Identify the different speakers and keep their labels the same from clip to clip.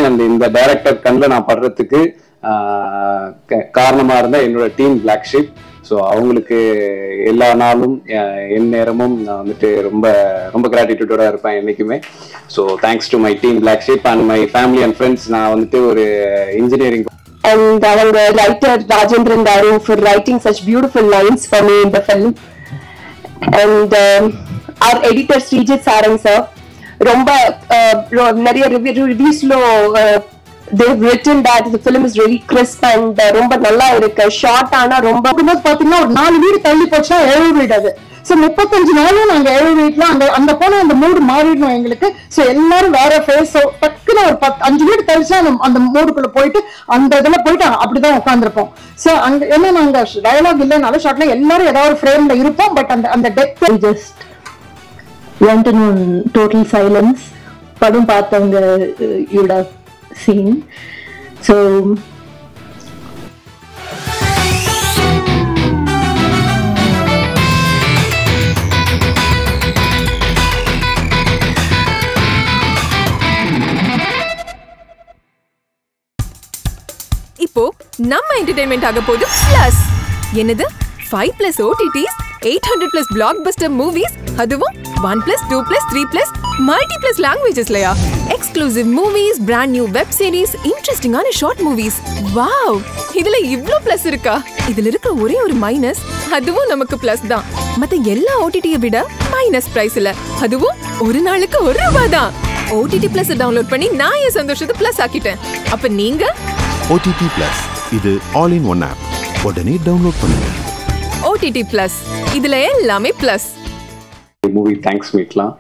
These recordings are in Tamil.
Speaker 1: அந்த இந்த டைரக்டர் கண்ணில் நான் படுறதுக்கு காரணமா இருந்த என்னோட டீம் பிளாக் ஷீப். ஸோ அவங்களுக்கு எல்லா நாளும் என் நேரமும் நான் வந்துட்டு ரொம்ப ரொம்ப கிராட்டிடியூடோட இருப்பேன் என்னைக்குமே. So thanks to my team Black Sheep and my family and friends. நான் வந்துட்டு ஒரு engineering
Speaker 2: and our writer Rajendran Daru for writing such beautiful lines for me in the film, and our editor Srijit Sarang sir romba nariya reviews lo they've written that the film is really crisp and romba nalla irukku. short ana romba pathina or 4 வீடு தள்ளி போச்சா 7 வீடு அது. ஸோ 35 நாளும் நாங்க 7 வீட்டுல அந்த போன அந்த மூடு மாறிடணும் எங்களுக்கு. ஸோ எல்லாரும் வேற ஃபேஸ் டக்குன்னு ஒரு 5 வீடு கழிச்சா அந்த மூடுக்குள்ள போயிட்டு அந்த இதுல போயிட்டு அப்படிதான் உட்காந்துருப்போம். ஸோ அங்க என்ன நாங்க டயலாக் இல்லைனாலும் ஷார்ட்ல எல்லாரும் ஏதாவது ஒரு ஃப்ரேம்ல இருப்போம். பட் அந்த depth just went in total silence. படம் பார்த்தவங்க you would have seen. So
Speaker 3: இப்போ நம்ம என்டர்டெயின்மெண்ட் ஆக போகுது பிளஸ். என்னது 5+ OTTs, 800+ blockbuster movies, அதுவும் 1+, 2+, 3+ multi+ languagesலயா? Exclusive movies, brand new web series, இன்ட்ரெஸ்டிங்கான ஷார்ட் மூவிஸ். வாவ், இதுல இவ்ளோ பிளஸ் இருக்கா? இதுல இருக்க ஒரே ஒரு மைனஸ், அதுவும் நமக்கு பிளஸ் தான். மத்த எல்லா OTT-ய விட மைனஸ் பிரைஸ்ல, அதுவும் ஒரு நாளுக்கு ₹1 தான். OTT Plus டவுன்லோட் பண்ணி நான் என் சந்தோஷத்தை பிளஸ் ஆக்கிட்டேன். அப்ப நீங்க
Speaker 4: OTT Plus இது ஆல் இன் ஒன் ஆப். உடனே டவுன்லோட் பண்ணுங்க.
Speaker 3: OTT Plus இதுல எல்லாமே பிளஸ்.
Speaker 1: மூவி தேங்க்ஸ் மீட்லாம்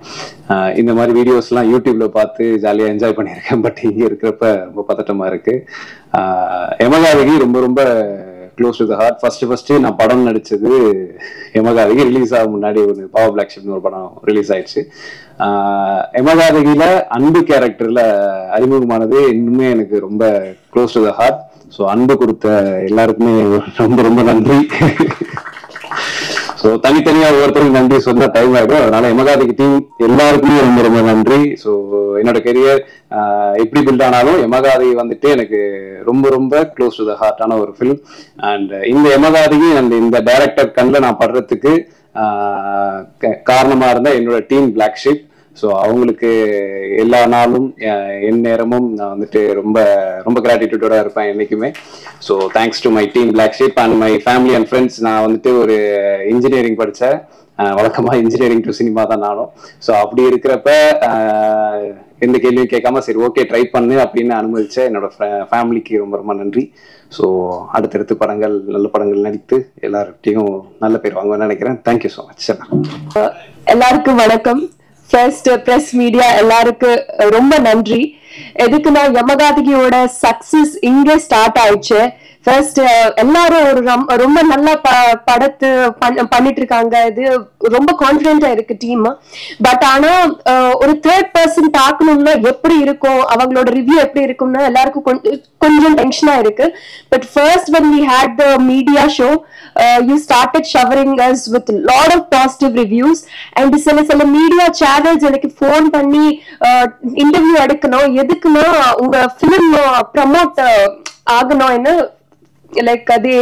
Speaker 1: இந்த மாதிரி வீடியோஸ்லாம் யூடியூப்ல பார்த்து ஜாலியாக என்ஜாய் பண்ணியிருக்கேன். பட் இங்கே இருக்கிறப்ப ரொம்ப பதட்டமா இருக்கு. யமகாதகி ரொம்ப ரொம்ப close to the heart. First நான் படம் நடிச்சது யமகாதகி ரிலீஸ் ஆக முன்னாடி ஒரு பவர் பிளாக் ஷிப்னு ஒரு படம் ரிலீஸ் ஆயிடுச்சு. யமகாதகில அன்பு கேரக்டர்ல அறிமுகமானது இன்னுமே எனக்கு ரொம்ப close to the heart. So அன்பு கொடுத்த எல்லாருக்குமே ரொம்ப ரொம்ப நன்றி. ஸோ தனித்தனியா ஒவ்வொருத்தருக்கும் நன்றி சொன்ன டைம் ஆகிடும். அதனால யமகாதகி டீம் எல்லாருக்குமே ரொம்ப ரொம்ப நன்றி. ஸோ என்னோட கெரியர் எப்படி பில்ட் ஆனாலும் யமகாதகி வந்துட்டு எனக்கு ரொம்ப ரொம்ப க்ளோஸ் டு த ஹார்ட்டான ஒரு ஃபிலிம். அண்ட் இந்த யமகாதகி அந்த இந்த டைரக்டர் கண்ணில் நான் படுறதுக்கு காரணமா இருந்த என்னோட டீம் பிளாக் ஷீப். ஸோ அவங்களுக்கு எல்லா நாளும் என் நேரமும் நான் வந்துட்டு ரொம்ப ரொம்ப கிராட்டிடியூடோட இருப்பேன் என்னைக்குமே. So thanks to my team Black Sheep and my family and friends. நான் வந்துட்டு ஒரு இன்ஜினியரிங் படித்தேன். வழக்கமாக இன்ஜினியரிங் டு சினிமா தான் நானும். ஸோ அப்படி இருக்கிறப்ப எந்த கேள்வியும் கேட்காம சரி ஓகே ட்ரை பண்ணு அப்படின்னு அனுமதிச்ச என்னோட ஃபேமிலிக்கு ரொம்ப ரொம்ப நன்றி. ஸோ அடுத்தடுத்து படங்கள் நல்ல படங்கள் நடித்து எல்லார்கிட்டையும் நல்ல பேர் வாங்குவேன்னு நினைக்கிறேன். Thank you so much.
Speaker 2: எல்லாருக்கும் வணக்கம். ஃபர்ஸ்ட் பிரஸ் மீடியா எல்லாருக்கும் ரொம்ப நன்றி. எதுக்குன்னா யமகாதகியோட சக்சஸ் இங்கே ஸ்டார்ட் ஆயிடுச்சு. ஃபர்ஸ்ட் எல்லாரும் ஒரு ரொம்ப நல்லா படத்து பண்ணிட்டு இருக்காங்க. இது ரொம்ப கான்ஃபிடென்டா இருக்கு டீம். பட் ஆனா ஒரு தேர்ட் பர்சன் பார்க்கணும்னா எப்படி இருக்கும், அவங்களோட ரிவ்யூ எப்படி இருக்கும்னா எல்லாருக்கும் கொஞ்சம் டென்ஷனா இருக்கு. But first when we had the media show, you started showering us with a lot of positive reviews. and சில மீடியா சேனல்ஸ் எனக்கு ஃபோன் பண்ணி இன்டர்வியூ எடுக்கணும், எதுக்குன்னா உங்க ஃபிலிம் ப்ரமோட் ஆகணும்னு like they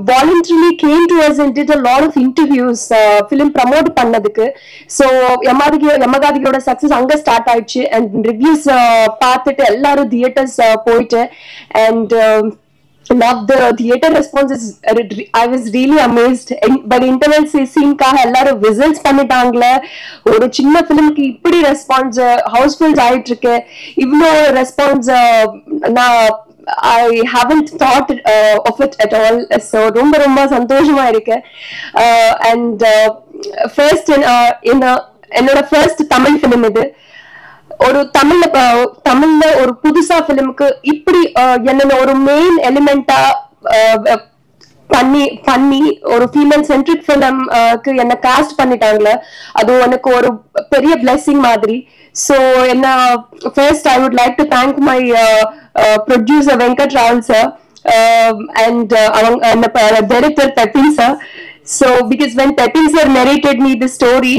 Speaker 2: voluntarily came to us and did a lot of interviews film promote பண்ணதுக்கு. so யமகாதகியோட சக்சஸ் அங்க ஸ்டார்ட் ஆயிடுச்சு. and reviews பார்த்துட்டு எல்லாரும் தியேட்டர்ஸ் போயிட்டு and love the theater responses. I was really amazed. but interval scene காக எல்லாரும் விசில்ஸ் பண்ணிட்டாங்களே. ஒரு சின்ன ஃபிலிம்க்கு இப்படி ரெஸ்பான்ஸ் ஹவுஸ்ஃபுல்ஸ் ஆயிட்டு இருக்கு. இவ்வளோ ரெஸ்பான்ஸ் நான் I haven't thought of it at all. so ரொம்ப ரொம்ப சந்தோஷமா இருக்கு. and first என்னோட first தமிழ் ஃபிலிம் இது. ஒரு தமிழ்ல ஒரு புதுசா ஃபிலிமுக்கு இப்படி என்னென்ன ஒரு மெயின் எலிமெண்டா பண்ணி ஒரு ஃபீமேல் சென்ட்ரிக் ஃபிலிம்க்கு என்ன காஸ்ட் பண்ணிட்டாங்களே, அது எனக்கு ஒரு பெரிய பிளெஸிங் மாதிரி. so first I would like to thank my producer Venkat Raul sir and director Pepin sir. So because when Pepin sir narrated me the story,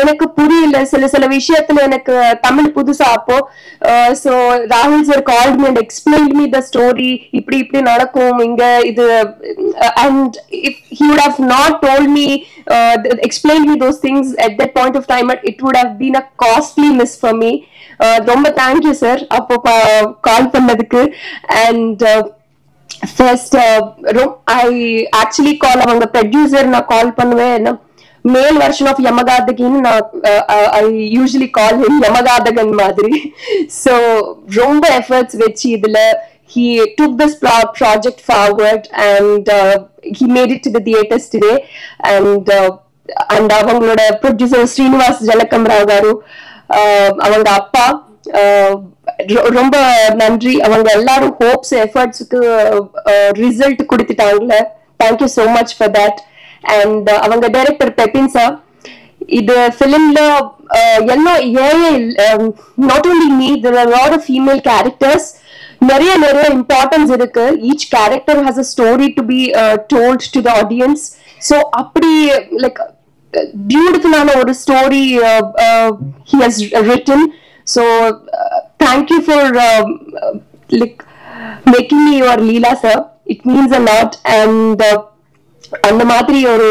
Speaker 2: எனக்கு புரியல சில விஷயத்துல எனக்கு தமிழ் புதுசா அப்போ. So Rahul sir called me and explained me the story. இப்படி நடக்கும் இங்க இது, and if he would have not told me, explained me those things at that point of time, it would have been a costly miss for me. ரொம்ப தேங்க்யூ சார் அப்போ கால் பண்ணதுக்கு. And first I actually call அவங்க producer நான் கால் பண்ணுவேன். மேல் version of யமகாதகின்னு நான் I usually call him யமகாதகன் மாதிரி. So ரொம்ப efforts வச்சு இதுல he took this project forward and he made it to the theaters today. And அவங்களோட producer ஸ்ரீனிவாஸ் ஜலகம்ராவ் garu, அவங்க அப்பா, ரொம்ப நன்றி. அவங்க எல்லாரும் ஹோப்ஸ் எஃபர்ட்ஸ்க்கு ரிசல்ட் கொடுத்துட்டாங்கல. Thank you so much for that. And அவங்க டைரக்டர் பெப்பின் சார், இது ஃபிலிம்ல எல்லாம் not only me, there are lot of female characters. நிறைய இம்பார்ட்டன்ஸ் இருக்கு. Each character has a story to be told to the audience. So அப்படி லைக் பியூட்டிஃபுல்லான ஒரு story he has written. So thank you for like making me your Leela sir. It means a lot. And அந்த மாதிரி ஒரு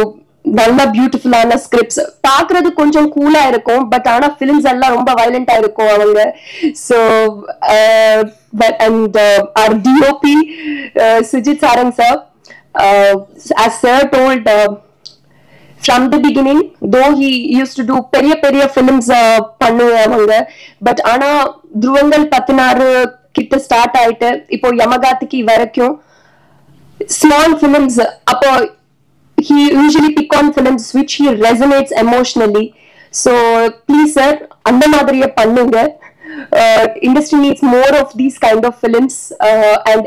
Speaker 2: நல்ல பியூட்டிஃபுல்லான ஸ்கிரிப்ட்ஸ் பாக்குறது கொஞ்சம் கூலா இருக்கும், பட் ஆனா பிலிம்ஸ் எல்லாம் ரொம்ப வயலண்டா இருக்கும் அவங்க. So and our DOP Sujit Sarang sir, as sir told, from the beginning, though he used to do பெரிய films பண்ணுவாங்க, பட் ஆனா துருவங்கள் 16 கிட்ட ஸ்டார்ட் ஆயிட்டு இப்போ யமகாதிக்கு வரைக்கும் small films. அப்போ he usually pick on films which he resonates emotionally. So please sir, அந்த மாதிரியே பண்ணுங்க. Industry needs more of these kind of films, and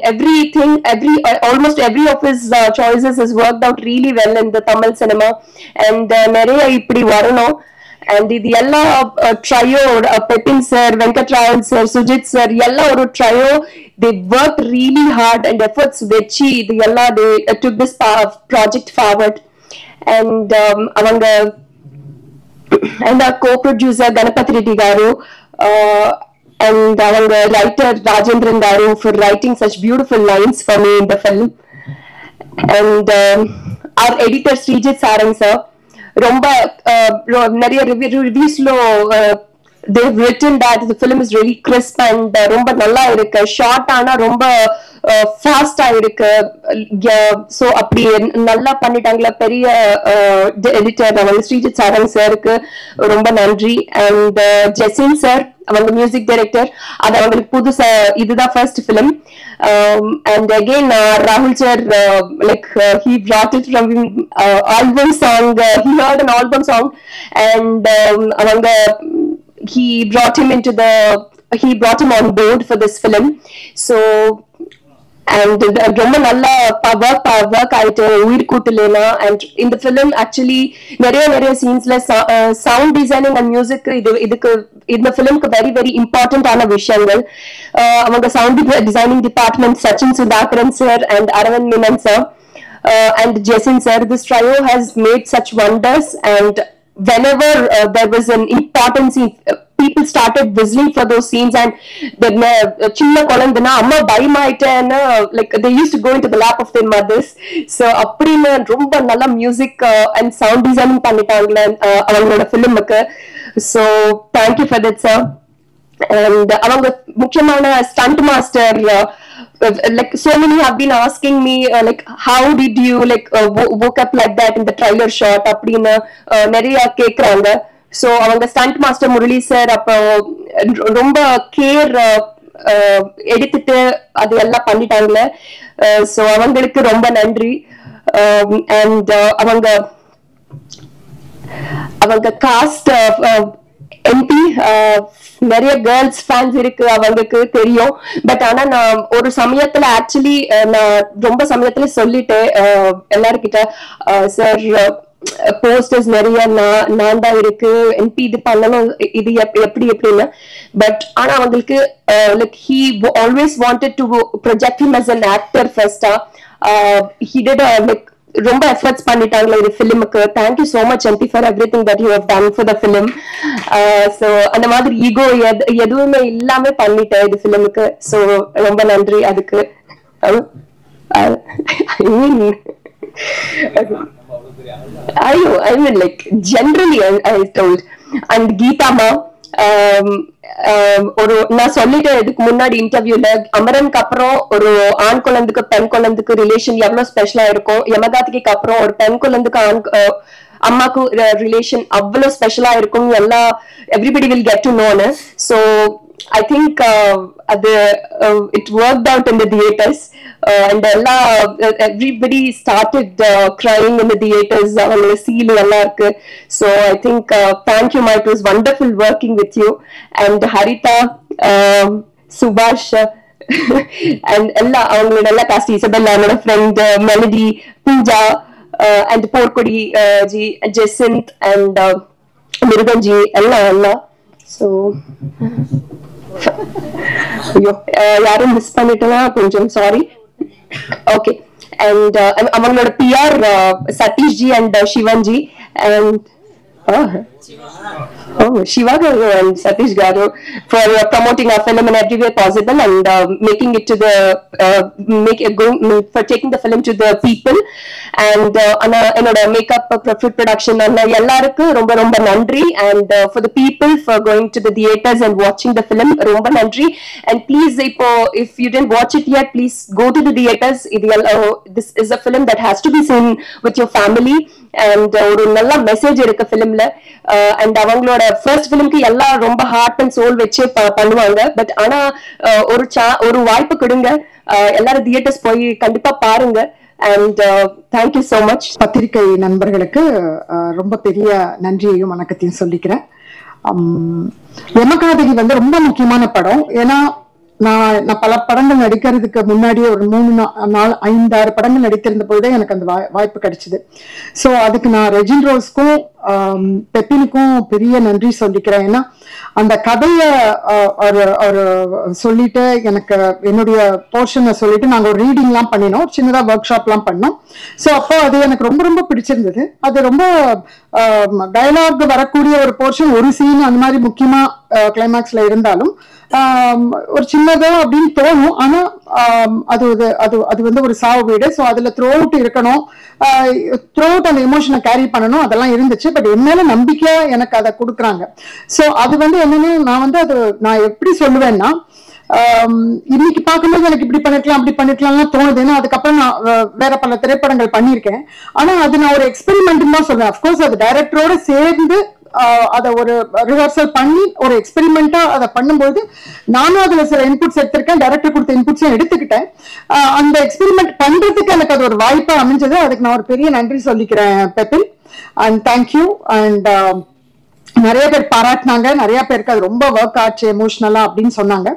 Speaker 2: almost every of his choices has worked out really well in the Tamil cinema. And நிறைய இப்படி வரணும். And இது எல்லா trio, Pepin sir, Venkatravan sir, Sujith sir, எல்லா ஒரு trio, they worked really hard and efforts வச்சு இது எல்லா they took this project forward. And அவங்க and our co-producer Ganapati Reddy garu, and our writer Rajendran garu for writing such beautiful lines for me in the film. And our editor Srijit Sarang sir, romba nariya reviews lo they've written that the film is really crisp and romba nalla irukku, short ana romba fast ah irukku. So அப்படி நல்லா பண்ணிட்டாங்களா பெரிய எடிட்டர் அவங்க Srijit Sarang sirக்கு ரொம்ப நன்றி. And ஜெசின் சார், அவங்க மியூசிக் டைரக்டர், அது அவங்களுக்கு புதுசா இதுதான் first film. And again Rahul sir, like he brought it from album song, he heard an album song, and அவங்க he brought him on board for this film. So and ரொம்ப நல்ல work ஆயிட்டு உயிர் கூட்டலேனா. And in the film actually நிறைய சீன்ஸ்ல sound designing and music இதுக்கு இந்த ஃபிலிம்க்கு very important ஆன விஷயங்கள். அவங்க sound designing department Sachin Sudhakaran sir and Aravind Menon sir and Jason sir, this trio has made such wonders. And whenever there was an important scene, people started whistling for those scenes. And the chinna kolandana amma bayamaitena, like they used to go into the lap of their mothers. So appadina romba nalla music and sound designing pannitaangla avangala filmukku. So thank you for that sir. And avanga mukyamana stunt master, like so many have been asking me like how did you like woke up like that in the trailer shot appadina nariya kekranga. So அவங்க ஸ்டண்ட் மாஸ்டர் முரளி சார் அப்போ ரொம்ப கேர் எடுத்துட்டு அது எல்லாம் பண்ணிட்டாங்கல. ஸோ அவங்களுக்கு ரொம்ப நன்றி. அண்ட் அவங்க காஸ்ட் எம்பி நிறைய கேர்ள்ஸ் ஃபேன்ஸ் இருக்கு அவங்களுக்கு தெரியும். பட் ஆனா நான் ஒரு சமயத்துல ஆக்சுவலி நான் ரொம்ப சமயத்துல சொல்லிட்டேன் எல்லாருக்கிட்ட, சார் போஸ்டர்ஸ் நிறைய நான் தான் இருக்கு, என்பி இது பண்ணணும், இது எப்படின்னு. பட் ஆனா அவங்களுக்கு like he always wanted to project him as an actor first. He did like ரொம்ப எஃபர்ட்ஸ் பண்ணிட்டாங்களே இந்த ஃபிலிமுக்கு. Thank you so much MP for everything that you have done for the film. So அந்த மாதிரி ஈகோ எதுவுமே இல்லாம பண்ணிட்டேன் இது ஃபிலிமுக்கு. ஸோ ரொம்ப நன்றி அதுக்கு. I mean like generally I told. And Geeta ma ஒரு நான் சொல்லிட்டேன் இதுக்கு முன்னாடி இன்டர்வியூல, அமரனுக்கு அப்புறம் ஒரு ஆண் குழந்தைக்கு பெண் குழந்தைக்கு ரிலேஷன் எவ்வளவு ஸ்பெஷலா இருக்கும், யமகாதிக்கு அப்புறம் ஒரு பெண் குழந்தைக்கு அம்மாக்கு ரிலேஷன் அவ்வளவு ஸ்பெஷலா இருக்கும். எல்லாம் everybody will get to know. So I think it worked out in the theaters, and everybody started crying in the theaters. Avanga seal ella irukku. So I think thank you Ma, it was wonderful working with you, and Harita, Subhash and ella avanga ella cast, Isabella, my friend, Melody, Pooja, and Porkodi ji, Jacinth and Murugan ji, ella. So யாரும் மிஸ் பண்ணிட்டேன்னா கொஞ்சம் சாரி. ஓகே. அண்ட் அவங்களோட PR Sathish ji and Sivan ji and Shiva Garu and Satish Garu for promoting our film in every way possible, and making it to the for taking the film to the people. And enoda makeup food production ellarukku romba romba nandri, and for the people for going to the theaters and watching the film romba nandri. And please, if you didn't watch it yet, please go to the theaters. This is a film that has to be seen with your family, and ஒரு நல்ல மெசேஜ் இருக்கு ஃபிலிம்ல. அண்ட் அவங்களோட ஃபர்ஸ்ட் ஃபிலிம்க்கு எல்லாம் ரொம்ப ஹார்ட் அண்ட் சோல் வச்சு பண்ணுவாங்க. பட் ஆனா ஒரு வாய்ப்பு கொடுங்க, எல்லாரும் தியேட்டர்ஸ் போய் கண்டிப்பா பாருங்க. And thank you so much.
Speaker 5: பத்திரிகை நண்பர்களுக்கு ரொம்ப பெரிய நன்றியையும் வணக்கத்தையும் சொல்லிக்கிறேன். யமகாதகி ரொம்ப முக்கியமான படம். ஏன்னா நான் பல படங்கள் நடிக்கிறதுக்கு முன்னாடி ஒரு 3-4-5-6 படங்கள் நடித்திருந்த பொழுதே எனக்கு அந்த வாய்ப்பு கிடைச்சது. ஸோ அதுக்கு நான் ரெஜின் ரோஸ்க்கும் பெப்பினுக்கும் பெரிய நன்றி சொல்லிக்கிறேன். ஏன்னா அந்த கதையை ஒரு சொல்லிட்டு எனக்கு என்னுடைய போர்ஷனை சொல்லிட்டு நாங்கள் ஒரு ரீடிங்லாம் பண்ணினோம், சின்னதாக ஒர்க் ஷாப்லாம் பண்ணோம். ஸோ அப்போ அது எனக்கு ரொம்ப ரொம்ப பிடிச்சிருந்தது. அது ரொம்ப டயலாக் வரக்கூடிய ஒரு போர்ஷன், ஒரு சீன் அந்த மாதிரி முக்கியமாக கிளைமேக்ஸ்ல இருந்தாலும் ஒரு சின்னதோ அப்படின்னு தோணும். ஆனா அது ஒரு சாவு வீடு. ஸோ அதுல த்ரூ அவுட் இருக்கணும், த்ரூ அவுட் அந்த எமோஷனை கேரி பண்ணணும், அதெல்லாம் இருந்துச்சு. பட் என்னால நம்பிக்கையா எனக்கு அதை கொடுக்குறாங்க. ஸோ அது என்னன்னு நான் எப்படி சொல்லுவேன்னா, இன்னைக்கு பார்க்கும்போது எனக்கு இப்படி பண்ணிருக்கலாம் அப்படி பண்ணிருக்கலாம்லாம் தோணுது. ஏன்னா அதுக்கப்புறம் நான் வேற பல திரைப்படங்கள் பண்ணியிருக்கேன். ஆனா அது நான் ஒரு எக்ஸ்பெரிமெண்ட் தான் சொல்றேன். அப்கோர்ஸ் அது டைரக்டரோட சேர்ந்து அதை ஒரு ரிஹர்சல் பண்ணி ஒரு எக்ஸ்பெரிமெண்டா அதை பண்ணும்போது நானும் அதுல சில இன்புட்ஸ் எடுத்திருக்கேன், டைரக்டர் கொடுத்த இன்புட்ஸும் எடுத்துக்கிட்டேன். அந்த எக்ஸ்பெரிமெண்ட் பண்றதுக்கு எனக்கு அது ஒரு வாய்ப்பா அமைஞ்சது. அதுக்கு நான் ஒரு பெரிய நன்றி சொல்லிக்கிறேன் பெப்பில். And thank you. அண்ட் நிறைய பேர் பாராட்டினாங்க, நிறைய பேருக்கு அது ரொம்ப ஒர்க் ஆச்சு எமோஷனலா அப்படின்னு சொன்னாங்க.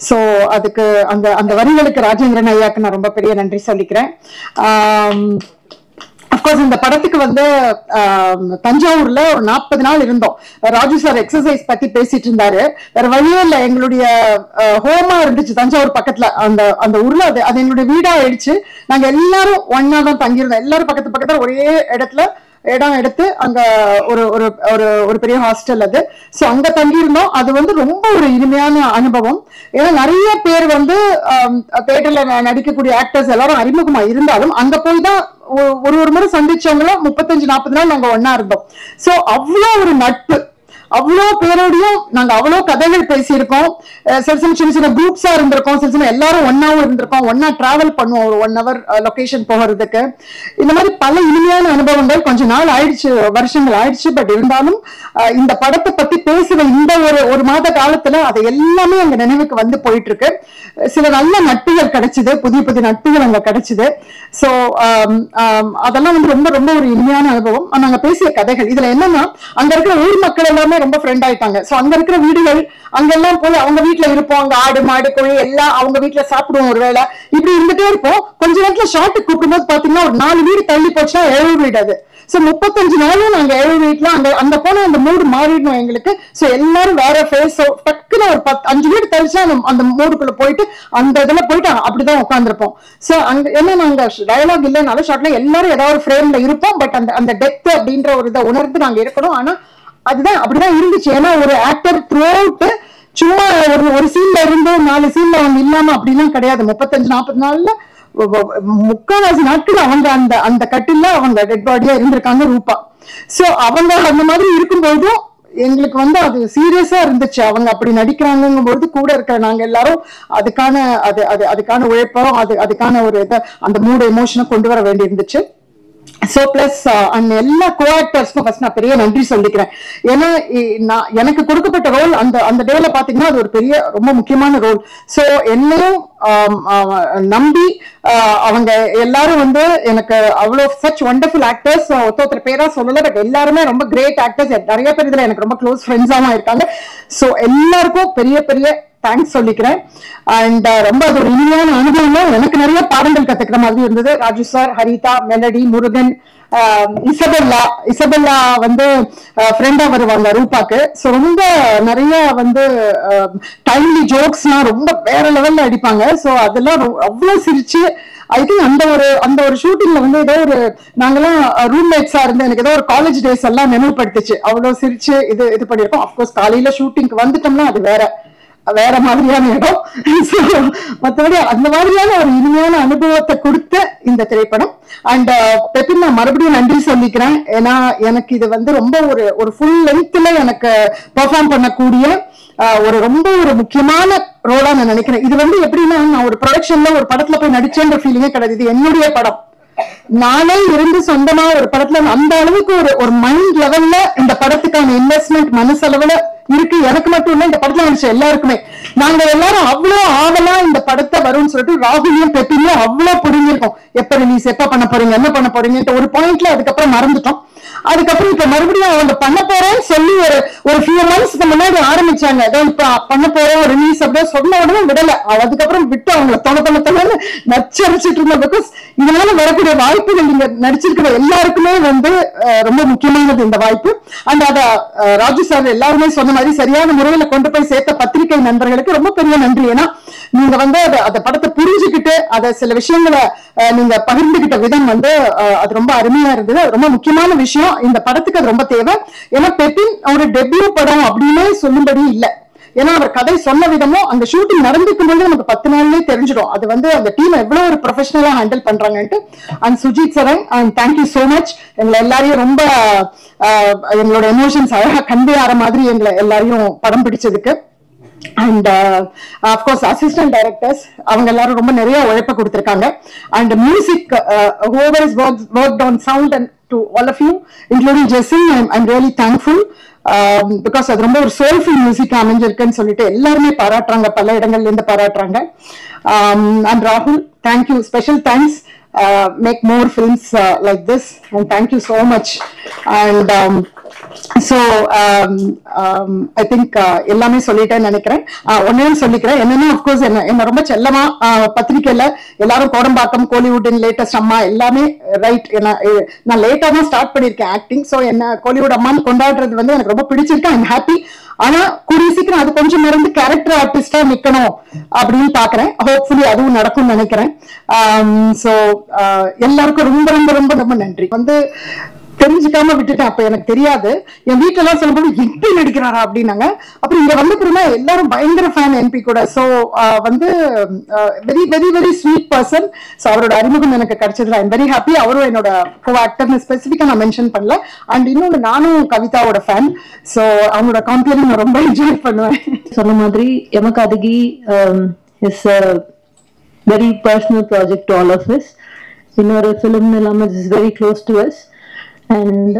Speaker 5: ஸோ அதுக்கு அந்த வரிகளுக்கு ராஜேந்திரன் ஐயாக்கு நான் ரொம்ப பெரிய நன்றி சொல்லிக்கிறேன். அப்கோர்ஸ் இந்த படத்துக்கு தஞ்சாவூர்ல ஒரு 40 நாள் இருந்தோம். ராஜு சார் எக்ஸசைஸ் பத்தி பேசிட்டு இருந்தாரு. வேற வழியே இல்ல, எங்களுடைய ஹோமா இருந்துச்சு தஞ்சாவூர் பக்கத்துல. அந்த ஊர்ல அது எங்களுடைய வீடா ஆயிடுச்சு. நாங்க எல்லாரும் ஒன்னா தான் தங்கியிருந்தோம். எல்லாரும் பக்கத்துல ஒரே இடம் எடுத்து அங்க ஒரு பெரிய ஹாஸ்டல் அது. ஸோ அங்க தங்கியிருந்தோம். அது ரொம்ப ஒரு இனிமையான அனுபவம். ஏன்னா நிறைய பேர் தியேட்டர்ல நடிக்கக்கூடிய ஆக்டர்ஸ் எல்லாரும் அறிமுகமா இருந்தாலும் அங்க போய் தான் ஒரு முறை சந்திச்சவங்களும் 35-40 நாள் நாங்க ஒன்னா இருந்தோம். ஸோ அவ்வளோ ஒரு நட்பு, அவ்வளோ பேரோடையும் நாங்க அவ்வளோ கதைகள் பேசியிருக்கோம். சின்ன சின்ன குரூப்ஸா இருந்திருக்கோம், சின்ன எல்லாரும் ஒன்னாவும் இருந்திருக்கோம், ஒன்னா டிராவல் பண்ணுவோம் ஒரு 1 hour லொகேஷன் போகிறதுக்கு. இந்த மாதிரி பல இனிமையான அனுபவங்கள். கொஞ்ச நாள் ஆயிடுச்சு, வருஷங்கள் ஆயிடுச்சு. பட் இருந்தாலும் இந்த படத்தை பத்தி பேசுற இந்த ஒரு மாத காலத்துல அது எல்லாமே அங்க நினைவுக்கு போயிட்டு இருக்கு. சில நல்ல நட்புகள் கிடைச்சது, புதிய நட்புகள் அங்க கிடைச்சது. ஸோ அதெல்லாம் ரொம்ப ரொம்ப ஒரு இனிமையான அனுபவம். நாங்க பேசிய கதைகள் இதுல என்னன்னா, அங்க இருக்கிற ஊர் மக்கள் எல்லாமே ரொம்ப ஃப்ரெண்ட் ஆயிட்டாங்க. சோ அங்க இருக்கிற வீடுகள் அங்கெல்லாம் போய் அவங்க வீட்டுல இருப்போம். அங்க ஆடு மாடு கோழி எல்லாம் அவங்க வீட்டுல சாப்பிடுவோம். ஒரு வேளை இப்படி இருந்துட்டே இருப்போம். கொஞ்ச நேரத்துல ஷார்ட்டுக்கு கூப்பிடும் போது பாத்தீங்கன்னா ஒரு 4 வீடு தள்ளி போச்சுன்னா 7 வீடு அது. ஸோ 35 நாளும் நாங்க 7 வீட்டுல அங்க போன அந்த மூடு மாறிடணும் எங்களுக்கு. ஸோ எல்லாரும் வேற ஃபேஸ் டக்குன்னு ஒரு 5 வீடு தரிச்சா அந்த மூடுக்குள்ள போயிட்டு அந்த இதுல போயிட்டு அப்படிதான் உட்காந்துருப்போம். ஸோ அங்க என்ன நாங்க டயலாக் இல்லைனாலும் ஷார்ட்ல எல்லாரும் ஏதாவது ஒரு ஃப்ரேம்ல இருப்போம். பட் அந்த டெப்த் அப்படின்ற ஒரு இதை உணர்ந்து நாங்க இருக்கணும். ஆனா அதுதான் அப்படிதான் இருந்துச்சு. ஏன்னா ஒரு ஆக்டர் த்ரூ அவுட் சும்மா ஒரு சீன்ல இருந்து 4 சீன்ல அவங்க இல்லாம அப்படிலாம் கிடையாது. 35-40 நாள்ல 3/4 நாட்கள் அவங்க அந்த கட்டில அவங்க டெட் பாடியா இருந்திருக்காங்க ரூபா. சோ அவங்க அந்த மாதிரி இருக்கும்போதும் எங்களுக்கு அது சீரியஸா இருந்துச்சு. அவங்க அப்படி நடிக்கிறாங்கும் போது கூட இருக்கிற நாங்க எல்லாரும் அதுக்கான உழைப்போம், அதுக்கான ஒரு அந்த மூடு எமோஷனை கொண்டு வர வேண்டி இருந்துச்சு. சோ பிளஸ் எல்லா கோஆக்டர்ஸ்க்கும் ஃபர்ஸ்ட் நான் பெரிய நன்றி சொல்லிக்கிறேன். ஏன்னா எனக்கு கொடுக்கப்பட்ட ரோல் அந்த டேல பாத்தீங்கன்னா அது ஒரு பெரிய ரொம்ப முக்கியமான ரோல். சோ என்னையும் நம்பி அவங்க எல்லாரும் எனக்கு அவ்வளவு சச் ஒண்டர்ஃபுல் ஆக்டர்ஸ். ஒருத்தர் பேரா சொல்லல, பட் எல்லாருமே ரொம்ப கிரேட் ஆக்டர்ஸ். நிறைய பேர் இதுல எனக்கு ரொம்ப க்ளோஸ் ஃப்ரெண்ட்ஸாவும் இருக்காங்க. சோ எல்லாருக்கும் பெரிய பெரிய தேங்க்ஸ் சொல்லிக்கிறேன். அண்ட் ரொம்ப அது ஒரு இனிமையான அனுபவம். எனக்கு நிறைய பாடங்கள் கத்துக்கிற மாதிரி இருந்தது. Raju sir, Haritha, melody, Murugan, Isabella ஃப்ரெண்டா வருவாங்க ரூபாக்கு. சோ ரொம்ப நிறைய டைம்லி ஜோக்ஸ்லாம் ரொம்ப வேற லெவல்ல அடிப்பாங்க. சோ அதெல்லாம் அவ்வளவு சிரிச்சு ஐ திங்க் அந்த ஒரு ஷூட்டிங்ல ஏதோ ஒரு நாங்கெல்லாம் ரூம்மேட்ஸா இருந்து எனக்கு ஏதோ ஒரு காலேஜ் டேஸ் எல்லாம் நினைவுபடுத்துச்சு. அவ்வளவு சிரிச்சு இது பண்ணிருக்கோம். அப்கோர்ஸ் காலையில ஷூட்டிங்க்கு வந்துட்டோம்னா அது வேற மாதிரியான இடம். மற்றபடி அந்த மாதிரியான ஒரு இனிமையான அனுபவத்தை கொடுத்த இந்த திரைப்படம். அண்ட் பெப்பின் நான் மறுபடியும் நன்றி சொல்லிக்கிறேன். ஏன்னா எனக்கு இது ரொம்ப ஒரு ஃபுல் லென்த்ல எனக்கு பெர்ஃபார்ம் பண்ணக்கூடிய ரொம்ப ஒரு முக்கியமான ரோலா நான் நினைக்கிறேன். இது எப்படின்னா நான் ஒரு ப்ரொடக்ஷன்ல ஒரு படத்துல போய் நடிச்சேன்ற ஃபீலிங்கே கிடையாது. இது என்னுடைய படம். நானே இருந்து சொந்தமா ஒரு படத்துல அந்த அளவுக்கு ஒரு மைண்ட் லெவல்ல இந்த படத்துக்கான இன்வெஸ்ட்மெண்ட் மனசளவுல இருக்கு. எனக்கு மட்டும் இல்ல, இந்த படத்துல நினைச்ச எல்லாருக்குமே. நாங்க எல்லாரும் அவ்வளவு ஆவலா இந்த படத்தை வரும்னு சொல்லிட்டு ராகுலியும் பெப்பியும் அவ்வளவு புரிஞ்சிருக்கோம். எப்ப ரிலீஸ், எப்ப பண்ண போறீங்க, என்ன பண்ண போறீங்க ஒரு பாயிண்ட்ல அதுக்கப்புறம் மறந்துட்டோம். அதுக்கப்புறம் இப்ப மறுபடியும் அவங்க பண்ண போறேன்னு சொல்லி ஒரு ஃபியூ மந்த்ஸ்க்கு முன்னாடி ஆரம்பிச்சாங்க. அதான் இப்ப பண்ண போறோம் ரிலீஸ் அப்படியே சொன்ன உடனே விடல. அதுக்கப்புறம் விட்டு அவங்களை தொலை நச்சரிச்சிட்டு இருந்தோம். பிகாஸ் இதனால வரக்கூடிய வாய்ப்புகள் நீங்க நடிச்சிருக்கிற எல்லாருக்குமே ரொம்ப முக்கியமானது இந்த வாய்ப்பு. அண்ட் அத ராஜு சார் எல்லாருமே சொன்ன மாதிரி சரியான முறையில கொண்டு போய் சேர்த்த பத்திரிகை நண்பர்களுக்கு ரொம்ப பெரிய நன்றி. ஏன்னா நீங்க அந்த படத்தை புரிஞ்சுக்கிட்டு அதை சில விஷயங்களை நீங்க பகிர்ந்துகிட்ட விதம் அது ரொம்ப அருமையா இருந்தது. அது ரொம்ப முக்கியமான விஷயம். இந்த படத்துக்கு அது ரொம்ப தேவை. ஏன்னா பெப்பின் ஒரு டெபியூ படம் அப்படின்னே சொல்லும்படி இல்லை. ஏன்னா அவர் கதை சொன்ன விதமும் அந்த ஷூட்டிங் நடந்துக்கும் போது நமக்கு 10 நாள்லயே தெரிஞ்சிடும் அது அந்த டீம் எவ்வளவு ஒரு ப்ரொஃபஷனலா ஹேண்டில் பண்றாங்கன்ட்டு. And Sujith Saran, and thank you so much. எங்களை எல்லாரையும் ரொம்ப எங்களோட எமோஷன்ஸ் அழகா கன்வே ஆற மாதிரி எங்களை எல்லாரையும் படம் பிடிச்சதுக்கு. அண்ட் அஃப்கோர்ஸ் அசிஸ்டன்ட் டைரக்டர்ஸ் அவங்க எல்லாரும் ரொம்ப நிறைய உழைப்ப கொடுத்திருக்காங்க. And music whoever has worked on sound, and to all of you including Jessin, I'm really thankful because அது ரொம்ப ஒரு soulful music அமைஞ்சிருக்குன்னு சொல்லிட்டு எல்லாருமே பாராட்டுறாங்க, பல இடங்கள்ல இருந்து பாராட்டுறாங்க. And Rahul, thank you, special thanks. Make more films like this, and thank you so much. And so I think எல்லாமே சொல்லிட்டேன்னு நினைக்கிறேன். ஒன்னையும் சொல்லிக்கிறேன் என்னன்னா, அப்கோர்ஸ் என்ன ரொம்ப செல்லமா பத்திரிக்கையில எல்லாரும் கோடம்பாக்கம், கோலிவுட் லேட்டஸ்ட் அம்மா எல்லாமே ரைட். நான் லேட்டா தான் ஸ்டார்ட் பண்ணிருக்கேன் ஆக்டிங். ஸோ என்ன கோலிவுட் அம்மான்னு கொண்டாடுறது எனக்கு ரொம்ப பிடிச்சிருக்கு. I'm happy. ஆனா கூடிய சீக்கிரம் அது கொஞ்சம் மறந்து கேரக்டர் ஆர்டிஸ்டா நிக்கணும் அப்படின்னு பாக்குறேன். ஹோப்ஃபுல்லி அதுவும் நடக்கும்னு நினைக்கிறேன். சோ எல்லாருக்கும் ரொம்ப ரொம்ப ரொம்ப ரொம்ப நன்றி. தெரிஞ்சுக்காம விட்டுட்டேன். அப்ப எனக்கு தெரியாது. என் வீட்டுல எல்லாம் சொல்லும்போது எப்படி நடிக்கிறாரா அப்படின்னாங்க. அப்புறம் இங்க வந்த பிறகு எல்லாரும் பயங்கர ஃபேன் என்பி கூட. So very very very sweet person. So அவரோட அறிமுகம் எனக்கு கிடைச்சதுல ஐம் வெரி ஹாப்பி. அவரும் என்னோட கோ ஆக்டர்னு ஸ்பெசிபிக்கா நான் மென்ஷன் பண்ணல. அண்ட் இன்னொன்னு, நானும் கவிதாவோட ஃபேன். சோ அவங்களோட காம்பியரிங் நான் ரொம்ப என்ஜாய் பண்ணுவேன்.
Speaker 6: சொன்ன மாதிரி Yamakaathaghi is very personal project to all of us. இன்னொரு film இல்லாம this is very close to us. And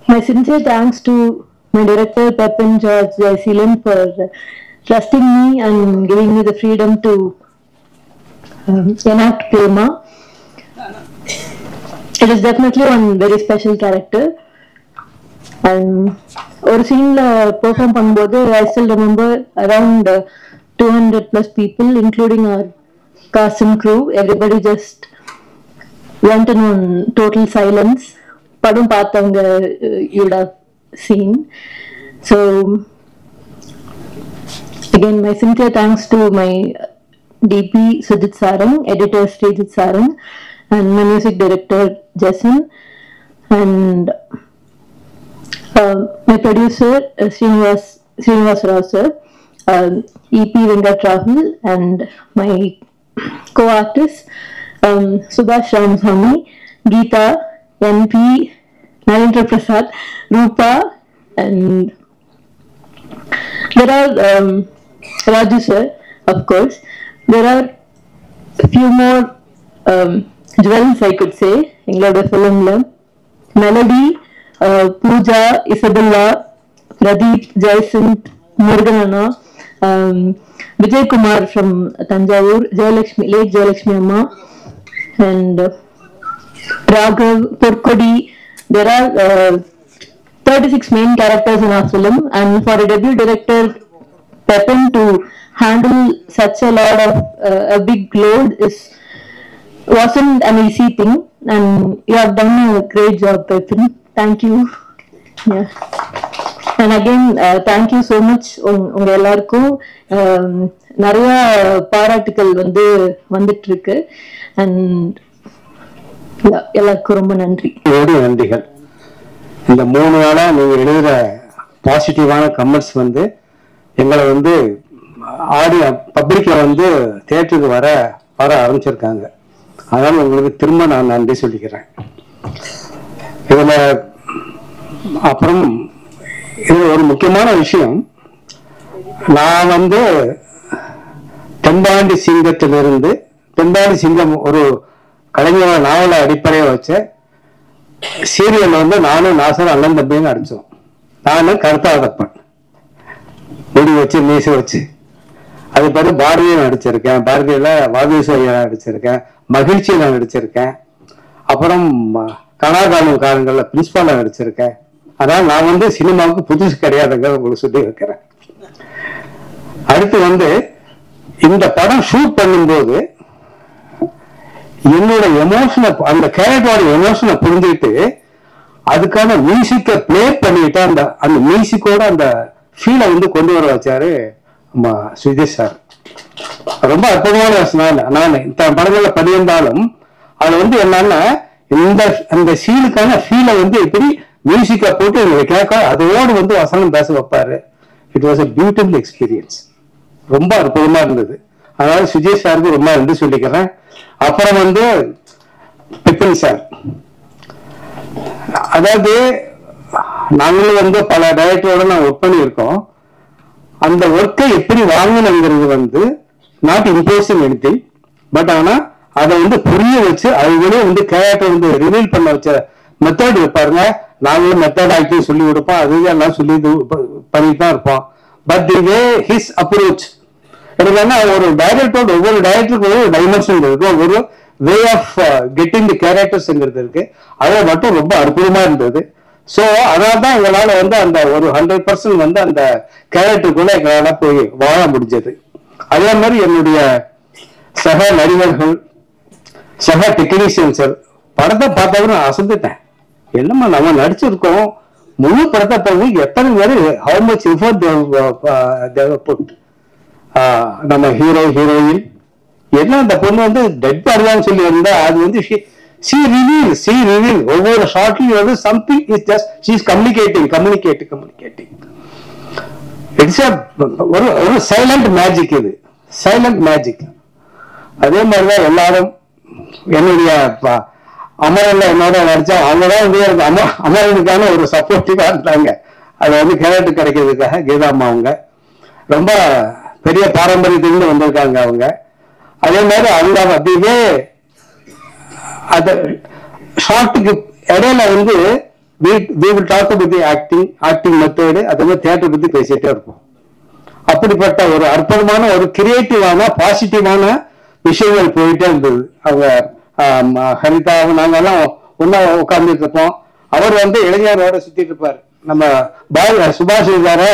Speaker 6: my sincere thanks to my director Pepin George Jaiseelan for trusting me and giving me the freedom to enact Prema. It is definitely one very special character. And ஒரு சீன்ல பெர்ஃபார்ம் பண்ணும்போது I still remember around 200 plus people, including our cast and crew. Everybody just went in on total silence. படம் பார்த்தவங்க you would have seen. So again, my sincere thanks to my DP Sujit Sarang, editor Srijit Sarang, and my music director Jason, and my producer Srinivas Rao sir, EP Venkat Rahul, and my co-artists Subhash Ramaswamy, Geeta, NP, Narendra Prasad, Rupa, and there are Raju sir, of course. There are a few more jewels, I could say, in the film. Melody, Pooja, Isabella, Pradeep, Jaisant, Muruganana, Vijay Kumar from Tanjavur, Jayalakshmi, late Jayalakshmi Amma, and Raghav, Porkodi. There are 36 main characters in our film, and for a debut director, Pepin, to handle such a lot of a big load wasn't an easy thing, and you have done a great job, Pepin. Thank you. Yeah. And again, thank you so much. உங்க எல்லாருக்கும் நிறைய பாராட்டுகள் வந்துட்டு இருக்கு, and எல்லாருக்கும் ரொம்ப நன்றி.
Speaker 7: நன்றிகள். இந்த 3 நாளா நீங்க எழுதுற பாசிட்டிவான கமெண்ட்ஸ் எங்களை ஆடியோ பப்ளிக்ல தியேட்டருக்கு வர ஆரம்பிச்சிருக்காங்க. அதனால உங்களுக்கு திரும்ப நான் நன்றி சொல்லிக்கிறேன். இதுல அப்புறம் இது ஒரு முக்கியமான விஷயம். நான் தென்பாண்டி சிங்கத்திலிருந்து தென்பாண்டி சிங்கம் ஒரு கலைஞர் நாவலை அடிப்படையை வச்ச சீரியல் நானும் நாசர் அண்ணன் தம்பின்னு அடிச்சோம். நானும் கருத்தாதப்பன் முடி வச்சு மீசை வச்சு அது பிறகு பாரதியை நடிச்சிருக்கேன். பாரதியில வாகீஸ்வரியா நடிச்சிருக்கேன், மகிழ்ச்சியில நடிச்சிருக்கேன், அப்புறம் கனாகாலம் காலங்கள்ல பிரின்சிபாலா நடிச்சிருக்கேன். அதனால நான் சினிமாவுக்கு புதுசு கிடையாதுங்க உங்களுக்கு சொல்லி வைக்கிறேன். அடுத்து இந்த படம் ஷூட் பண்ணும்போது என்னோட எமோஷனை அந்த கேரக்டரோட எமோஷனை புரிஞ்சுக்கிட்டு அதுக்கான மியூசிக்கை பிளே பண்ணிட்டு அந்த மியூசிக்கோட அந்த ஃபீலை கொண்டு வர வச்சாரு சுஜித் சார். ரொம்ப அற்புதமான விஷயம். நான் இந்த படங்கள்ல பதிவிருந்தாலும் அது என்னன்னா அந்த சீனுக்கான ஃபீலை எப்படி மியூசிக்கை போட்டு கேட்க அதோடு வசனம் பேச வைப்பாரு. It was a beautiful experience. ரொம்ப அற்புதமா இருந்தது. அதனால சுஜித் சாருக்கு ரொம்ப நன்றி சொல்லிக்கிறேன். அப்புறம் பிபின் சார், அதாவது நாங்களும் பல டைரக்டரோட நான் ஒர்க் பண்ணியிருக்கோம். அந்த ஒர்க்கை எப்படி வாங்கணுங்கிறது நாட் இம்போசிங் எனிதிங், பட் ஆனா அதை புரிய வச்சு அவங்களே கேரக்டர் ரிவீல் பண்ண வச்ச மெத்தட் இருப்பாருங்க. நாங்களும் மெத்தட் ஆக்டிங் சொல்லி கொடுப்போம், அதுதான் சொல்லி பண்ணிட்டு தான் இருப்போம். But the way his approach எனக்கு ஒரு டைரக்டரோட ஒவ்வொரு டைரக்டருக்கு ஒரு டைமென்ஷன் இருக்கு, ஒரு வே ஆஃப் கெட்டிங் தி கேரக்டர்ஸ்ங்கிறது இருக்கு. அதை மட்டும் ரொம்ப அற்புதமா இருந்தது. ஸோ அதனால தான் எங்களால் அந்த ஒரு 100% அந்த கேரக்டருக்குள்ள எங்களால் போய் வாழ முடிஞ்சது. அதே மாதிரி என்னுடைய சக நடிகர்கள், சக டெக்னீஷியன்ஸ் படத்தை பார்த்தவரை நான் அசந்துட்டேன். என்னம்மா நம்ம நடிச்சிருக்கோம், முழு படத்தை போய் எத்தனை பேர் ஹவு மச் எஃபோர்ட் புட். நம்ம ஹீரோ ஹீரோயின் என்ன அந்த பொண்ணு டெட் பாடியான்னு சொல்லி இருந்தா அது she reveal ஒவ்வொரு ஷார்ட்லயும் something is just she is communicating it's a ஒரு சைலண்ட் மேஜிக். இது சைலண்ட் மேஜிக். அதே மாதிரிதான் எல்லாரும் என்னுடைய அமரன்ல என்னோட நடிச்சா அவங்கதான் அமரனுக்கான ஒரு சப்போர்ட்டிவா இருந்தாங்க. அது கேரக்டர் கிடைக்கிறதுக்காக கீதாம்மா அவங்க ரொம்ப பெரிய பாரம்பரியத்திலிருந்து வந்திருக்காங்க அவங்க. அதே மாதிரி அவங்க அப்படியே அந்த ஷார்ட்டுக்கு இடையில we will talk about the acting method, அதே மாதிரி தியேட்டர் பத்தி பேசிட்டே இருப்போம். அப்படிப்பட்ட ஒரு அற்புதமான ஒரு கிரியேட்டிவான பாசிட்டிவான விஷயங்கள் போயிட்டே இருந்தது. அவங்க ஹரிதா நாங்கெல்லாம் ஒன்னா உட்கார்ந்துட்டு இருப்போம். அவர் இளைஞரோட சுத்திட்டு இருப்பாரு. நம்ம சுபாஷ் இருக்காரு,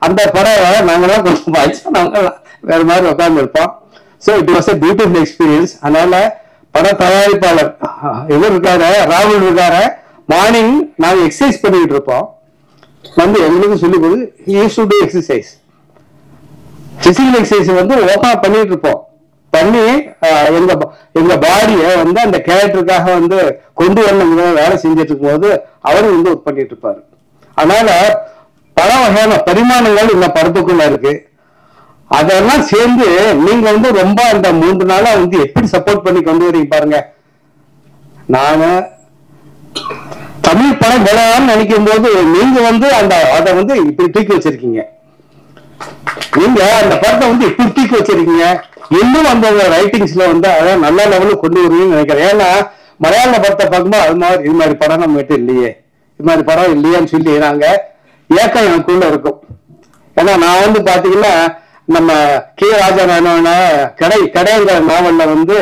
Speaker 7: அந்த படம் நாங்கெல்லாம் கொஞ்சம் வயசானவங்கலாம் வேற மாதிரி உட்கார்ந்து இருப்போம். So it was a beautiful experience. அதனால பட தயாரிப்பாளர் இவர் இருக்காரு, ராகுல் இருக்காரு, மார்னிங் நாங்கள் எக்ஸசைஸ் பண்ணிட்டு இருப்போம். வந்து எங்களுக்கு சொல்லிக் போது எக்ஸசைஸ் பிசிக்கல் எக்ஸசைஸ் வந்து ஓப்பனா பண்ணிட்டு இருப்போம். பண்ணி எங்க பாடியை வந்து அந்த கேரக்டருக்காக வந்து கொண்டு வரணும் வேலை செஞ்சுட்டு இருக்கும் போது அவரும் வந்து ஒர்க் பண்ணிட்டு இருப்பாரு. அதனால பல வகையான பரிமாணங்கள் இந்த படத்துக்குள்ள இருக்கு. அதெல்லாம் சேர்ந்து நீங்க வந்து ரொம்ப அந்த 3 நாளா வந்து எப்படி சப்போர்ட் பண்ணி கொண்டு வரீங்க பாருங்க. நானு தமிழ் படம் விளையான்னு நினைக்கும் போது நீங்க வந்து அதை வந்து இப்படி தூக்கி வச்சிருக்கீங்க. நீங்க அந்த படத்தை வந்து இப்படி தூக்கி வச்சிருக்கீங்க. இன்னும் அந்த ரைட்டிங்ஸ்ல வந்து அதான் நல்ல லெவலில் கொண்டு வருவீங்கன்னு நினைக்கிறேன். ஏன்னா மலையாள படத்தை பார்க்கும்போது இது மாதிரி படம் நம்ம கிட்ட இல்லையே, இது மாதிரி படம் இல்லையான்னு சொல்லி நாங்க ஏக்கம் எனக்குள்ள இருக்கும். ஏன்னா நான் வந்து பாத்தீங்கன்னா நம்ம கே ராஜா கடைங்கிற நாவல்ல வந்து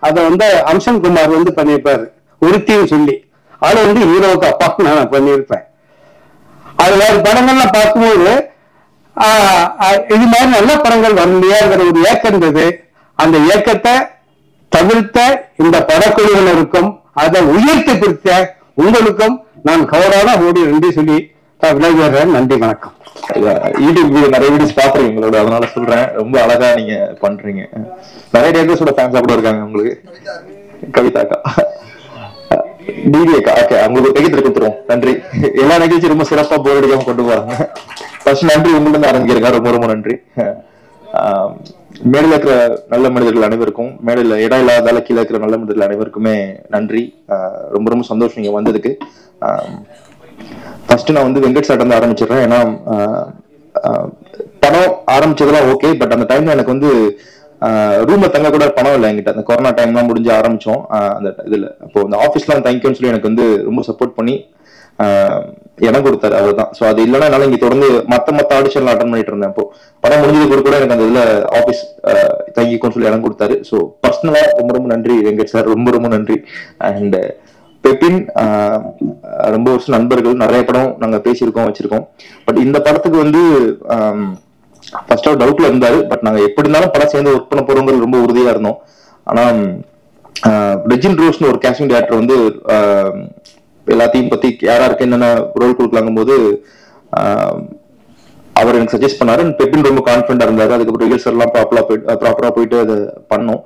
Speaker 7: அதை வந்து அம்சன் குமார் வந்து பண்ணியிருப்பாரு ஒருத்தின்னு சொல்லி. அதை வந்து ஹீரோவுக்கு அப்பா நான் பண்ணியிருப்பேன். அது வேறு படங்கள்லாம் பார்க்கும்போது இது மாதிரி நல்ல படங்கள் வரலையாங்கிற ஒரு ஏக்கம் இருந்தது. அந்த ஏக்கத்தை தவிர்த்த இந்த படக்குழுவினருக்கும் அதை உயர்த்தி பிடித்த உங்களுக்கும் நான் கவரான ஓடி நன்றி சொல்லி விளையாடுறேன். நன்றி, வணக்கம்.
Speaker 8: யூடியூப் நிறைய வீடியோஸ் பாக்குறீங்க உங்களோட, அதனால சொல்றேன். ரொம்ப அழகா நீங்க பண்றீங்க. நிறைய டேரக்டர்ஸோட ஃபேன்ஸா கூட இருக்காங்க உங்களுக்கு. கவிதாக்கா, டிவிஏக்கா, ஓகே, அவங்களுக்கு கையெழுத்து கொடுத்துருவோம். நன்றி. எல்லா நிகழ்ச்சியும் ரொம்ப சிறப்பா போர் அடிக்காம கொண்டு போறாங்க. ஃபர்ஸ்ட் நன்றி உங்கள்கிட்ட ஆரம்பிக்கிறேன். ரொம்ப ரொம்ப நன்றி. மேடையில் இருக்கிற நல்ல மனிதர்கள் அனைவருக்கும், மேடையில் இடம் இல்லாதால கீழே இருக்கிற நல்ல மனிதர்கள் அனைவருக்குமே நன்றி. ரொம்ப ரொம்ப சந்தோஷம் நீங்க வந்ததுக்கு. ஃபர்ஸ்ட் நான் வந்து வெங்கட் சார் வந்து ஆரம்பிச்சிடுறேன். ஏன்னா படம் ஆரம்பிச்சதெல்லாம் ஓகே, பட் அந்த டைம்ல எனக்கு வந்து ரூம்ல தங்க கூட பணம் இல்லை என்கிட்ட. அந்த கொரோனா டைம் தான் முடிஞ்சு ஆரம்பிச்சோம் அந்த இதுல. அப்போ அந்த ஆஃபீஸ்லாம் தேங்க்யூன்னு சொல்லி எனக்கு வந்து ரொம்ப சப்போர்ட் பண்ணி இடம் கொடுத்தாரு. அவர்தான். ஸோ அது இல்லைன்னா என்னால இங்க தொடர்ந்து மத்த ஆடிஷன்லாம் அட்டன் பண்ணிட்டு இருந்தேன். அப்போ படம் முடிஞ்சது கூட எனக்கு அந்த இதுல ஆஃபீஸ் தங்கிக்கும்னு சொல்லி இடம் கொடுத்தாரு. ஸோ பர்சனலா ரொம்ப ரொம்ப நன்றி வெங்கட் சார், ரொம்ப ரொம்ப நன்றி. அண்ட் பெப்பின் ரொம்ப வருஷம் நண்பர்கள், நிறைய படம் நாங்க பேசியிருக்கோம் வச்சிருக்கோம். பட் இந்த படத்துக்கு வந்து ஃபர்ஸ்ட் டவுட்ல இருந்தாரு. பட் நாங்க எப்படி இருந்தாலும் படம் சேர்ந்து ஒர்க் பண்ண போறோங்கிறது ரொம்ப உறுதியா இருந்தோம். ஆனா ரெஜின் ரோஸ்னு ஒரு கேஸ்டிங் டைரக்டர் வந்து எல்லாத்தையும் பத்தி யாராருக்கு என்னென்ன ரோல் கொடுக்கலாங்கும் போது அவர் எனக்கு சஜஸ்ட் பண்ணாரு. பெப்பின் ரொம்ப கான்ஃபிடண்டா இருந்தாரு. அதுக்கப்புறம் ரிஹர்சல் எல்லாம் ப்ராப்பரா போயிட்டு அதை பண்ணோம்.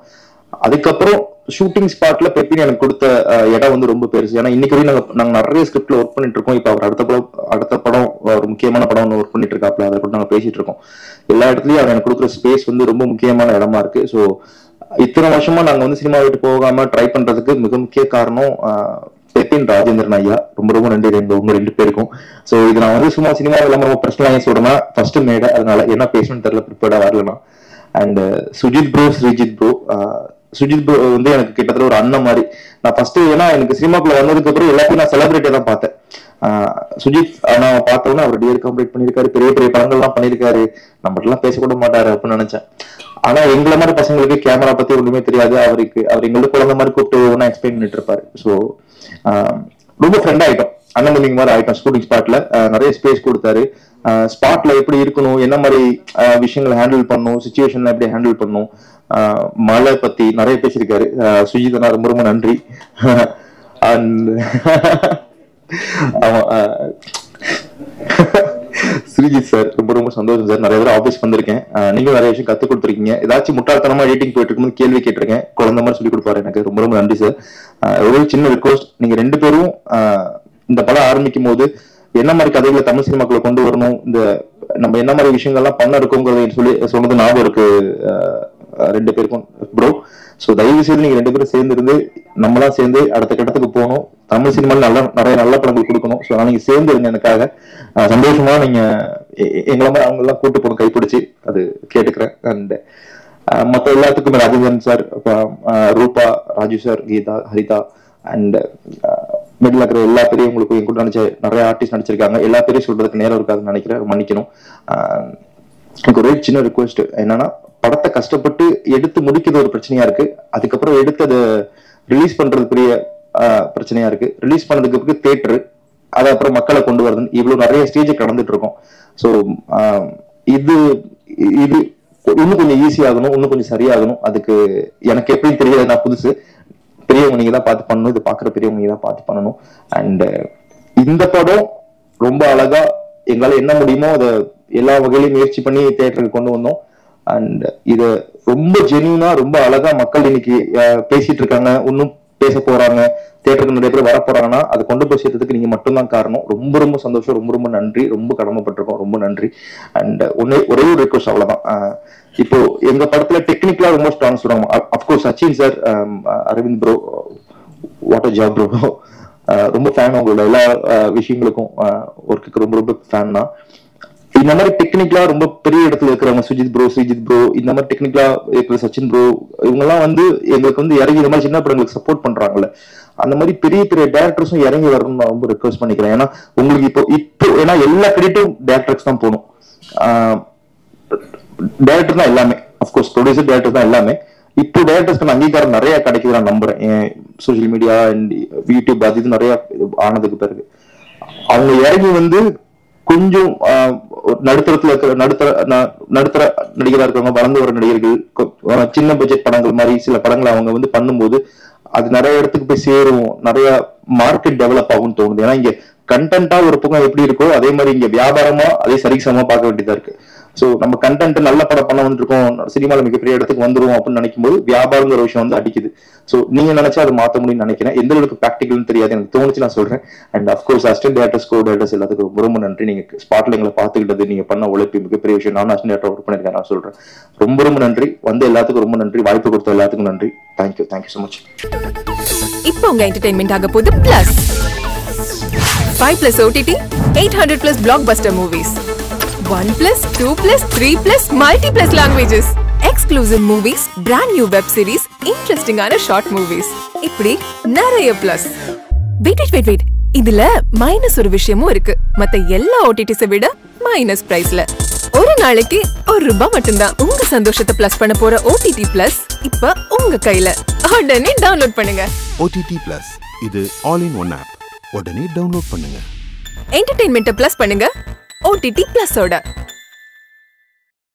Speaker 8: அதுக்கப்புறம் ஷூட்டிங் ஸ்பாட்ல பெப்பின் எனக்கு கொடுத்த இடம் வந்து ரொம்ப பெருசு. ஏன்னா இன்னைக்கு வரைக்கும் நாங்க நிறைய ஸ்கிரிப்ட்ல ஒர்க் பண்ணிட்டு இருக்கோம். இப்ப அவர் அடுத்த படம் ஒரு முக்கியமான படம் ஒன்று ஒர்க் பண்ணிட்டு இருக்காப்ல, அதை கூட நாங்க பேசிட்டு இருக்கோம். எல்லா இடத்துலயும் அவர் எனக்கு கொடுக்குற ஸ்பேஸ் வந்து ரொம்ப முக்கியமான இடமா இருக்கு. ஸோ இத்தனை வருஷமா நாங்க வந்து சினிமா விட்டு போகாம ட்ரை பண்றதுக்கு மிக முக்கிய காரணம் பெப்பின் ராஜேந்திரன் ஐயா. ரொம்ப ரொம்ப நன்றி உங்க 2 பேருக்கும். ஸோ இது நான் வந்து சும்மா சினிமா இல்லாம ரொம்ப பர்சனலா சொல்றேன்னா ஃபர்ஸ்ட் மேடை, அதனால என்ன பேசணும்னு தெரியல, ப்ரிப்பேர்டா வரலனா. And Sujith bro, Sreejith bro. Sujith bro வந்து எனக்கு கிட்டத்தட்ட ஒரு அண்ணன் மாதிரி. நான் ஃபர்ஸ்ட் ஏன்னா எனக்கு சினிமாக்குள்ள வந்ததுக்கு அப்புறம் எல்லாத்தையும் நான் செலிபிரிட்டியா தான் பார்த்தேன். சுஜித் நான் பார்த்தோன்னா அவர் டியர் கம்ப்ளீட் பண்ணியிருக்காரு, பெரிய பெரிய படங்கள்லாம் பண்ணியிருக்காரு, நம்மகிட்ட எல்லாம் பேசக்கூட மாட்டாரு அப்படின்னு நினைச்சேன். ஆனா எங்களை மாதிரி பசங்களுக்கு கேமரா பத்தி ஒண்ணுமே தெரியாது. அவர் எங்களுக்கு குழந்தை மாதிரி கூப்பிட்டு ஒவ்வொன்றா எக்ஸ்பிளைன் பண்ணிட்டு இருப்பாரு. ஸோ ரொம்ப ஃப்ரெண்ட் ஆயிட்டோம், அண்ணன் தம்பிங்க மாதிரி ஆயிட்டோம். ஷூட்டிங் ஸ்பாட்ல நிறைய ஸ்பேஸ் கொடுத்தாரு. ஸ்பாட்ல எப்படி இருக்கணும், என்ன மாதிரி விஷயங்களை ஹேண்டில் பண்ணணும், சிச்சுவேஷன்ல எப்படி ஹேண்டில் பண்ணணும், மழை பத்தி நிறைய பேசியிருக்காரு. சுஜித் ரொம்ப ரொம்ப நன்றி. அண்ட் ஆமா ஸ்ரீஜித் சார் ரொம்ப ரொம்ப சந்தோஷம் சார். நிறைய பேர் ஆஃபீஸ் வந்திருக்கேன், நீங்க நிறைய விஷயம் கத்துக் கொடுத்துருக்கீங்க. ஏதாச்சும் முட்டாள்தனமா எடிட்டிங் போயிட்டு இருக்கும்போது கேள்வி கேட்டிருக்கேன், குழந்தை மாதிரி சொல்லி கொடுப்பாரு எனக்கு. ரொம்ப ரொம்ப நன்றி சார். ஒரு சின்ன ரிக்வஸ்ட், நீங்க 2 பேரும் இந்த படம் ஆரம்பிக்கும் போது என்ன மாதிரி கதைகளை தமிழ் சினிமாக்குள்ள கொண்டு வரணும், இந்த நம்ம என்ன மாதிரி விஷயங்கள்லாம் பண்ண இருக்கோங்கிறத சொல்லி சொன்னது ஞாபகம் இருக்கு 2 பேருக்கும் ப்ரோ. ஸோ தயவு செய்து நீங்க 2 பேரும் சேர்ந்து இருந்து நம்மளாம் சேர்ந்து அடுத்த கட்டத்துக்கு போகணும். தமிழ் சினிமாவில் நிறைய நல்ல படங்கள் கொடுக்கணும். ஸோ நீங்க சேர்ந்து இருங்க எனக்காக. சந்தோஷமா நீங்க எங்களை மாதிரி அவங்க எல்லாம் கூட்டு போகணும், கைப்பிடிச்சு அது கேட்டுக்கிறேன். அண்ட் மற்ற எல்லாத்துக்குமே Rajendran sir, Roopa, Raju sir, Geetha, Haritha and middle இருக்கிற எல்லா பேரையும் உங்களுக்கு என் கூட நினைச்ச நிறைய ஆர்டிஸ்ட் நடிச்சிருக்காங்க. எல்லா பேரையும் சொல்றதுக்கு நேரம் இருக்காதுன்னு நினைக்கிறேன், மன்னிக்கணும். எனக்கு ஒரு சின்ன ரிக்வெஸ்ட் என்னன்னா, படத்தை கஷ்டப்பட்டு எடுத்து முடிக்கிறது ஒரு பிரச்சனையா இருக்கு, அதுக்கப்புறம் எடுத்து அதை ரிலீஸ் பண்றது பெரிய பிரச்சனையா இருக்கு. ரிலீஸ் பண்ணதுக்கு பிறகு தியேட்டரு, அது அப்புறம் மக்களை கொண்டு வருது, இவ்வளவு நிறைய ஸ்டேஜ் கடந்துட்டு இருக்கோம். ஸோ இது இன்னும் கொஞ்சம் ஈஸி ஆகணும், இன்னும் கொஞ்சம் சரியாகணும். அதுக்கு எனக்கு எப்படின்னு தெரியாது, நான் புதுசு. பெரியவங்க நீங்க தான் பார்த்து பண்ணணும், இது பாக்குற பெரியவங்க நீங்க தான் பார்த்து பண்ணணும். அண்ட் இந்த படம் ரொம்ப அழகா எங்களால என்ன முடியுமோ அதை எல்லா வகையிலையும் முயற்சி பண்ணி தியேட்டருக்கு கொண்டு வந்தோம். அண்ட் இத ரொம்ப ஜென்யூனா ரொம்ப அழகா மக்கள் இன்னைக்கு பேசிட்டு இருக்காங்க, இன்னும் பேச போறாங்க, தியேட்டருக்கு நிறைய பேர் வர போறாங்கன்னா அதை கொண்டு போய் சேர்த்ததுக்கு நீங்க மட்டும்தான் காரணம். ரொம்ப ரொம்ப சந்தோஷம், ரொம்ப ரொம்ப நன்றி, ரொம்ப கடமைப்பட்டிருக்கோம், ரொம்ப நன்றி. அண்ட் ஒரே ஒரு ரிக்வஸ்ட் அவ்வளவுதான். இப்போ எங்க படத்துல டெக்னிக்கலா ரொம்ப ஸ்ட்ராங் சொல்றாங்க. Of course Sachin sir, Aravind bro, what a job bro, ரொம்ப ஃபேன் உங்களோட எல்லா விஷயங்களுக்கும், ஒர்க்குக்கு ரொம்ப ரொம்ப ஃபேன் தான். இந்த மாதிரி டெக்னிக்கலா ரொம்ப பெரிய இடத்துல இருக்கிறவங்க சுஜித் ப்ரோ, ஸ்ரீஜித் ப்ரோ, இந்த மாதிரி டெக்னிக்கலா இருக்கிற சச்சின் ப்ரோ, இவங்க எல்லாம் வந்து எங்களுக்கு வந்து இறங்கி இந்த மாதிரி சின்ன படங்களுக்கு சப்போர்ட் பண்றாங்கல்ல, அந்த மாதிரி பெரிய பெரிய டேரக்டர்ஸும் இறங்கி வரணும்னு நான் ரொம்ப ரிக்வெஸ்ட் பண்ணிக்கிறேன். ஏன்னா உங்களுக்கு இப்போ ஏன்னா எல்லா கிரெடிட்டும் டேரக்டர்ஸ் தான் போகணும். டேரக்டர் தான் எல்லாமே, அப்கோர்ஸ் ப்ரொடியூசர் டேரக்டர் தான் எல்லாமே. இப்போ டேரக்டர்ஸ்க்கு அங்கீகாரம் நிறைய கிடைக்குது நான் நம்புறேன். சோசியல் மீடியா அண்ட் யூடியூப் அது இது நிறைய ஆனதுக்கு பிறகு அவங்க இறங்கி வந்து கொஞ்சம் நடுத்தரத்துல இருக்கிற நடுத்தர நடிகரா இருக்கிறவங்க, வளர்ந்து வர நடிகர்கள் சின்ன பட்ஜெட் படங்கள் மாதிரி சில படங்களை அவங்க வந்து பண்ணும்போது அது நிறைய இடத்துக்கு போய் சேரும், நிறைய மார்க்கெட் டெவலப் ஆகும்னு தோணுது. ஏன்னா இங்க கண்டென்ட்டா ஒரு பக்கம் எப்படி இருக்கோ அதே மாதிரி இங்க வியாபாரமா அதே சரிசமமா பார்க்க வேண்டியதா இருக்கு. சோ நம்ம கண்டென்ட் நல்ல படம் பண்ண வந்துருக்கோம், சினிமால மிகப்பெரிய இடத்துக்கு வந்துருவோம் அப்படின்னு நினைக்கும் போது வியாபாரங்கிற ஒரு விஷயம் வந்து அடிக்குது. சோ நீங்க நினைச்சா அதை மாத்த முடியும்னு நினைக்கிறேன். எந்த அளவுக்கு ப்ராக்டிகல்னு தெரியாது, எனக்கு தோணுச்சு நான் சொல்றேன். And of course assistant directors, co directors எல்லாத்துக்கும் ரொம்ப ரொம்ப நன்றி. நீங்க ஸ்பாட்ல எங்களை பார்த்துக்கிட்டது, நீங்க பண்ண உழைப்பு மிகப்பெரிய விஷயம். நான் அசிஸ்டன்ட் டேரக்டர் ஒர்க் பண்ணிருக்கேன், நான் சொல்றேன். ரொம்ப ரொம்ப நன்றி. வந்து எல்லாத்துக்கும் ரொம்ப நன்றி, வாய்ப்பு கொடுத்த எல்லாத்துக்கும் நன்றி. Thank you so much.
Speaker 3: இப்போ உங்க என்டர்டெயின்மெண்ட் ஆக போகுது plus 5+ OTT, 800+ blockbuster movies, 1+, 2+, 3+, multi+ languages, exclusive movies, brand new web series, interesting ஆன short movies, இப்படி நிறைய பிளஸ். வெயிட் இதுல மைனஸ் ஒரு விஷயமும் இருக்கு. மத்த எல்லா OTTs விட மைனஸ் பிரைஸ்ல ஒரு நாளைக்கு ₹1 மட்டும்தான். உங்க சந்தோஷத்தை பிளஸ் பண்ண போற OTT பிளஸ் இப்ப உங்க கையில. உடனே டவுன்லோட் பண்ணுங்க.
Speaker 4: OTT Plus இது ஆல் இன் ஒன் ஆப். உடனே டவுன்லோட் பண்ணுங்க.
Speaker 3: என்டர்டெயின்மெண்ட்டை பிளஸ் பண்ணுங்க OTT பிளஸோட.